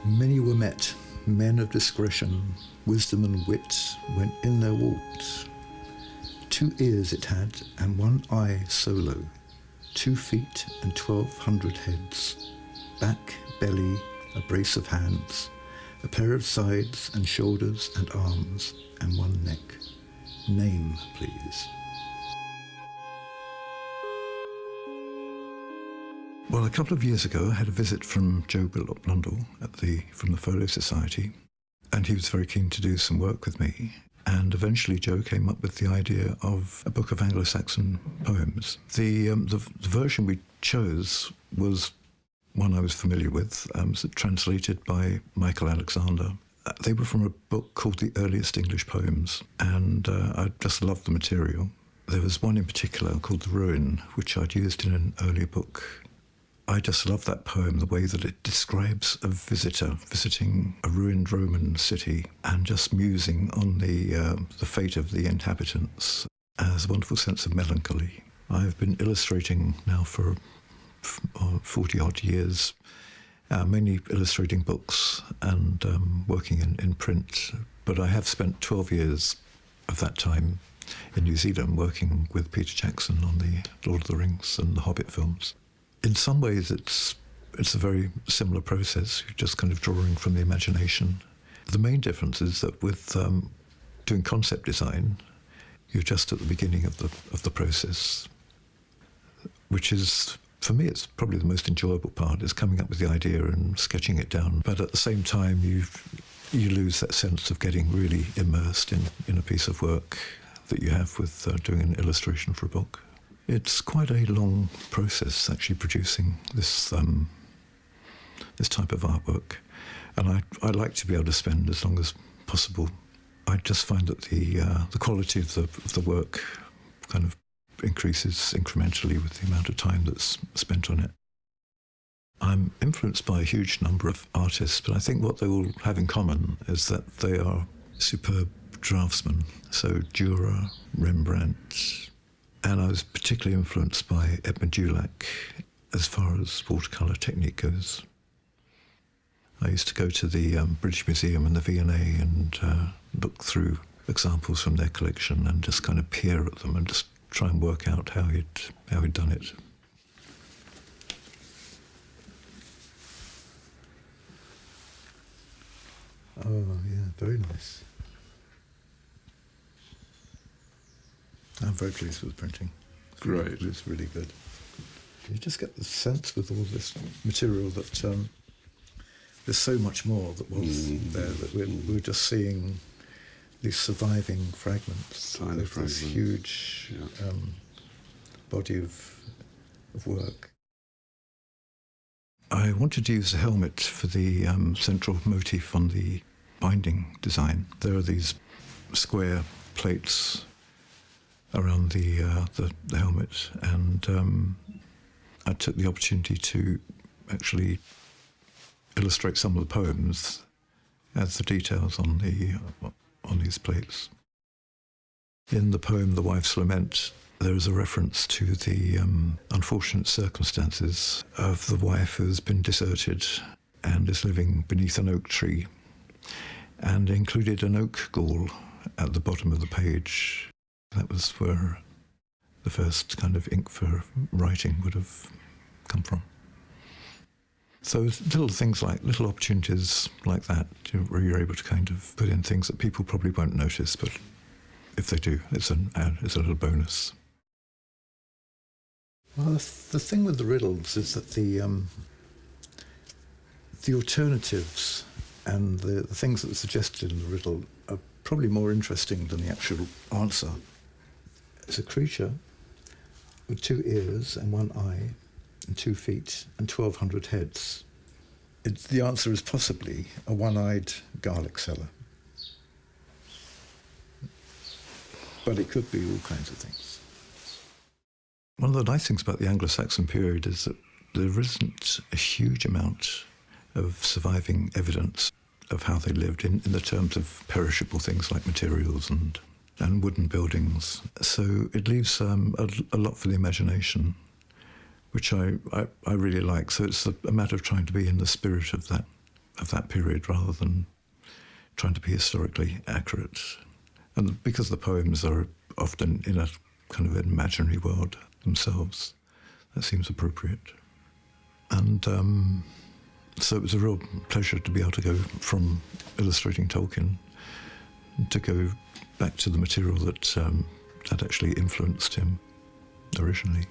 Many were met, men of discretion, wisdom and wit went in their walks. 2 ears it had, and 1 eye solo, 2 feet and 1,200 heads, back, belly, a brace of hands, a pair of sides and shoulders and arms, and 1 neck. Name, please. Well, a couple of years ago, I had a visit from Joe Blundell from the Folio Society, and he was very keen to do some work with me. And eventually Joe came up with the idea of a book of Anglo-Saxon poems. The version we chose was one I was familiar with, translated by Michael Alexander. They were from a book called The Earliest English Poems, and I just loved the material. There was one in particular called The Ruin, which I'd used in an earlier book. I just love that poem, the way that it describes a visitor visiting a ruined Roman city and just musing on the fate of the inhabitants. It has a wonderful sense of melancholy. I've been illustrating now for 40-odd years, mainly illustrating books and working in print. But I have spent 12 years of that time in New Zealand working with Peter Jackson on the Lord of the Rings and the Hobbit films. In some ways, it's a very similar process. You're just kind of drawing from the imagination. The main difference is that with doing concept design, you're just at the beginning of the process, which is, for me, it's probably the most enjoyable part, is coming up with the idea and sketching it down. But at the same time, you lose that sense of getting really immersed in a piece of work that you have with doing an illustration for a book. It's quite a long process actually producing this type of artwork, and I like to be able to spend as long as possible. I just find that the quality of the work kind of increases incrementally with the amount of time that's spent on it. I'm influenced by a huge number of artists, but I think what they all have in common is that they are superb draftsmen. So Dürer, Rembrandt. And I was particularly influenced by Edmund Dulac as far as watercolour technique goes. I used to go to the British Museum and the V&A and look through examples from their collection and just kind of peer at them and just try and work out how he'd done it. Oh, yeah, very nice. I'm very pleased with the printing. Great. It's really good. You just get the sense with all this material that there's so much more that was there, that we're just seeing these surviving fragments Tiny of fragments. This huge body of work. I wanted to use a helmet for the central motif on the binding design. There are these square plates around the helmet, and I took the opportunity to actually illustrate some of the poems as the details on these plates. In the poem The Wife's Lament, there is a reference to the unfortunate circumstances of the wife who has been deserted and is living beneath an oak tree, and included an oak gall at the bottom of the page. That was where the first kind of ink for writing would have come from. So little things like, little opportunities like that, where you're able to kind of put in things that people probably won't notice, but if they do, it's an add, it's a little bonus. Well, the thing with the riddles is that the alternatives and the things that are suggested in the riddle are probably more interesting than the actual answer. It's a creature with 2 ears and 1 eye and 2 feet and 1,200 heads. The answer is possibly a one-eyed garlic seller. But it could be all kinds of things. One of the nice things about the Anglo-Saxon period is that there isn't a huge amount of surviving evidence of how they lived in the terms of perishable things like materials and wooden buildings. So it leaves a lot for the imagination, which I really like. So it's a matter of trying to be in the spirit of of that period rather than trying to be historically accurate. And because the poems are often in a kind of imaginary world themselves, that seems appropriate. And so it was a real pleasure to be able to go from illustrating Tolkien to go back to the material that had actually influenced him originally.